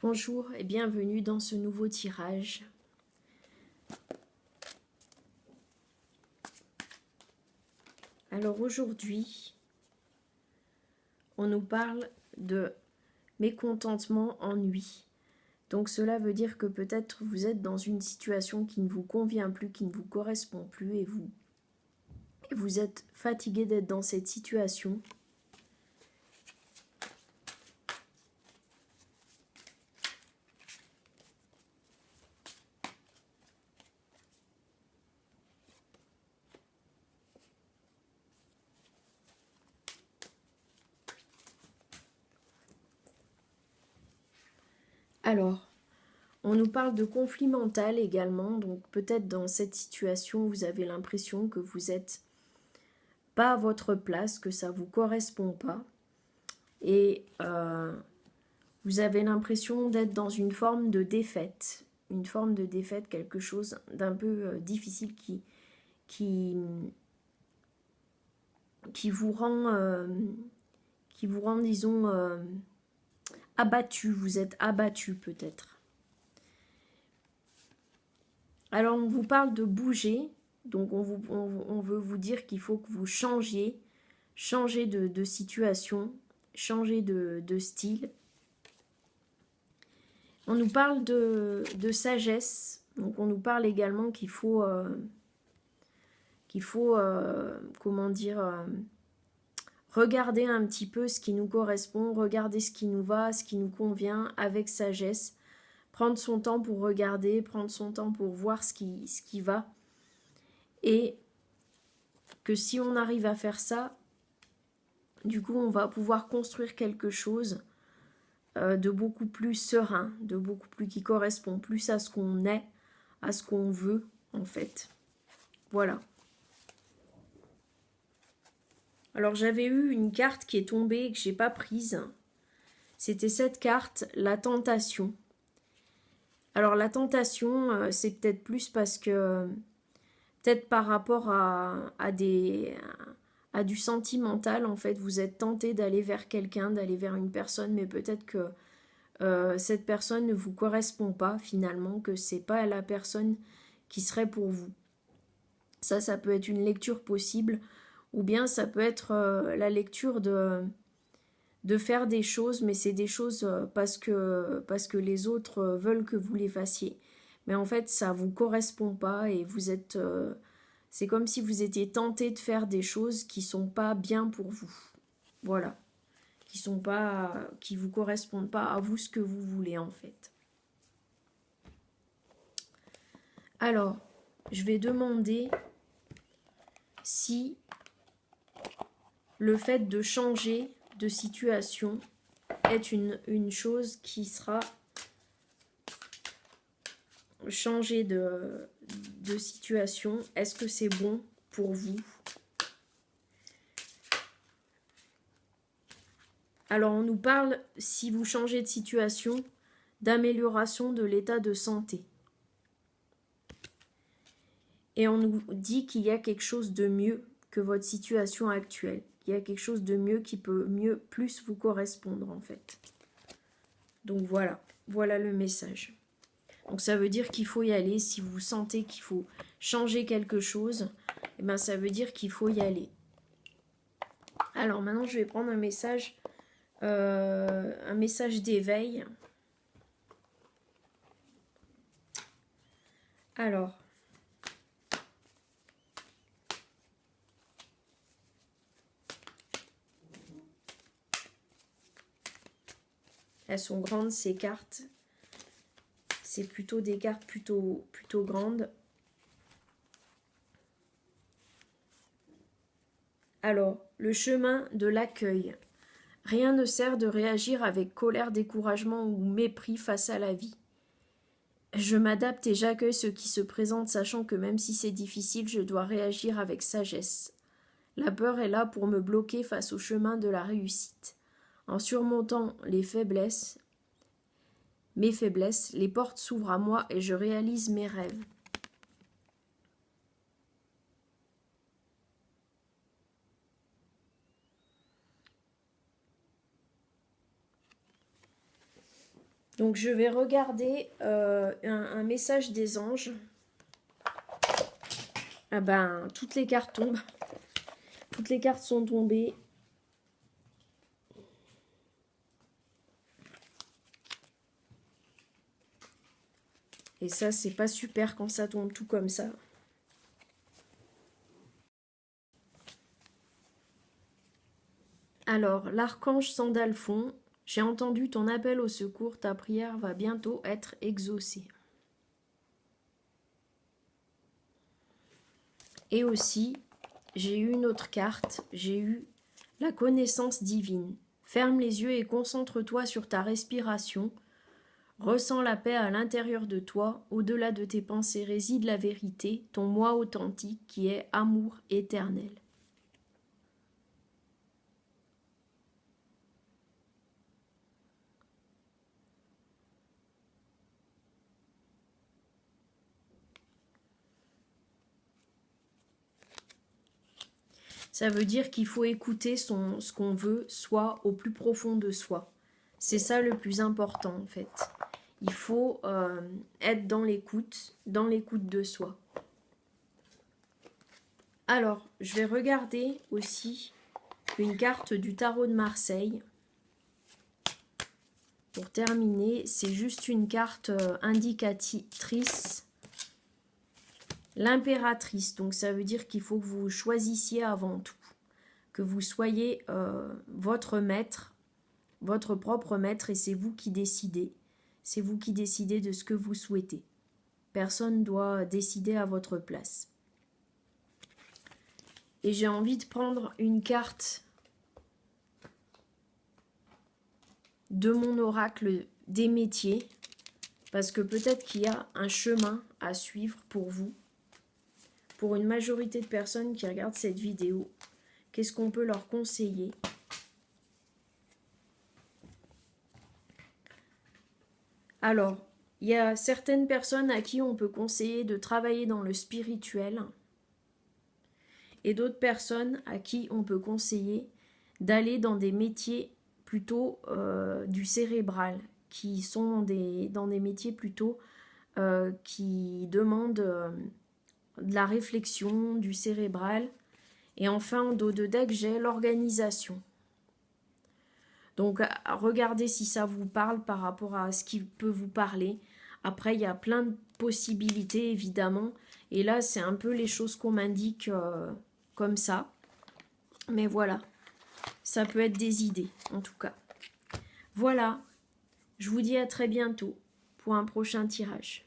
Bonjour et bienvenue dans ce nouveau tirage. Alors aujourd'hui, on nous parle de mécontentement, ennui. Donc cela veut dire que peut-être vous êtes dans une situation qui ne vous convient plus, qui ne vous correspond plus et vous êtes fatigué d'être dans cette situation. Alors, on nous parle de conflit mental également, donc peut-être dans cette situation, vous avez l'impression que vous n'êtes pas à votre place, que ça ne vous correspond pas. Et vous avez l'impression d'être dans une forme de défaite. Une forme de défaite, quelque chose d'un peu difficile qui vous rend, disons, abattu. Vous êtes abattu peut-être. Alors on vous parle de bouger, donc on veut vous dire qu'il faut que vous changiez de situation, changer de style. On nous parle de sagesse, donc on nous parle également qu'il faut, comment dire, regarder un petit peu ce qui nous correspond, regarder ce qui nous va, ce qui nous convient avec sagesse. Prendre son temps pour regarder, prendre son temps pour voir ce qui va. Et que si on arrive à faire ça, du coup, on va pouvoir construire quelque chose de beaucoup plus serein, de beaucoup plus qui correspond plus à ce qu'on est, à ce qu'on veut, en fait. Voilà. Alors, j'avais eu une carte qui est tombée et que je n'ai pas prise. C'était cette carte, la tentation. Alors la tentation, c'est peut-être plus parce que, peut-être par rapport à du sentimental, en fait, vous êtes tenté d'aller vers quelqu'un, d'aller vers une personne, mais peut-être que cette personne ne vous correspond pas finalement, que c'est pas la personne qui serait pour vous. Ça peut être une lecture possible, ou bien ça peut être la lecture de faire des choses, mais c'est des choses parce que les autres veulent que vous les fassiez. Mais en fait, ça ne vous correspond pas et vous êtes... c'est comme si vous étiez tenté de faire des choses qui ne sont pas bien pour vous. Voilà. Qui vous correspondent pas à vous, ce que vous voulez en fait. Alors, je vais demander si le fait de changer de situation est une chose qui sera changer de situation. Est-ce que c'est bon pour vous? Alors on nous parle, si vous changez de situation, d'amélioration de l'état de santé. Et on nous dit qu'il y a quelque chose de mieux que votre situation actuelle. Il y a quelque chose de mieux qui peut plus vous correspondre en fait. Donc voilà le message. Donc ça veut dire qu'il faut y aller. Si vous sentez qu'il faut changer quelque chose, eh ben ça veut dire qu'il faut y aller. Alors maintenant je vais prendre un message d'éveil. Alors, elles sont grandes ces cartes. C'est plutôt des cartes plutôt grandes. Alors, le chemin de l'accueil. Rien ne sert de réagir avec colère, découragement ou mépris face à la vie. Je m'adapte et j'accueille ce qui se présente, sachant que même si c'est difficile, je dois réagir avec sagesse. La peur est là pour me bloquer face au chemin de la réussite. En surmontant mes faiblesses, les portes s'ouvrent à moi et je réalise mes rêves. Donc je vais regarder un message des anges. Ah ben, toutes les cartes tombent. Toutes les cartes sont tombées. Et ça, c'est pas super quand ça tombe tout comme ça. Alors, l'archange Sandalphon, j'ai entendu ton appel au secours, ta prière va bientôt être exaucée. Et aussi, j'ai eu une autre carte, j'ai eu la connaissance divine. Ferme les yeux et concentre-toi sur ta respiration. Ressens la paix à l'intérieur de toi, au-delà de tes pensées réside la vérité, ton moi authentique qui est amour éternel. Ça veut dire qu'il faut écouter ce qu'on veut, soit au plus profond de soi. C'est ça le plus important en fait. Il faut être dans l'écoute de soi. Alors, je vais regarder aussi une carte du tarot de Marseille. Pour terminer, c'est juste une carte indicatrice. L'impératrice, donc ça veut dire qu'il faut que vous choisissiez avant tout. Que vous soyez votre maître, votre propre maître, et c'est vous qui décidez. C'est vous qui décidez de ce que vous souhaitez. Personne ne doit décider à votre place. Et j'ai envie de prendre une carte de mon oracle des métiers, parce que peut-être qu'il y a un chemin à suivre pour vous. Pour une majorité de personnes qui regardent cette vidéo, qu'est-ce qu'on peut leur conseiller ? Alors, il y a certaines personnes à qui on peut conseiller de travailler dans le spirituel et d'autres personnes à qui on peut conseiller d'aller dans des métiers plutôt du cérébral, qui sont dans des métiers plutôt qui demandent de la réflexion, du cérébral. Et enfin, en dos de deck, j'ai l'organisation. Donc, regardez si ça vous parle par rapport à ce qui peut vous parler. Après, il y a plein de possibilités, évidemment. Et là, c'est un peu les choses qu'on m'indique comme ça. Mais voilà, ça peut être des idées, en tout cas. Voilà, je vous dis à très bientôt pour un prochain tirage.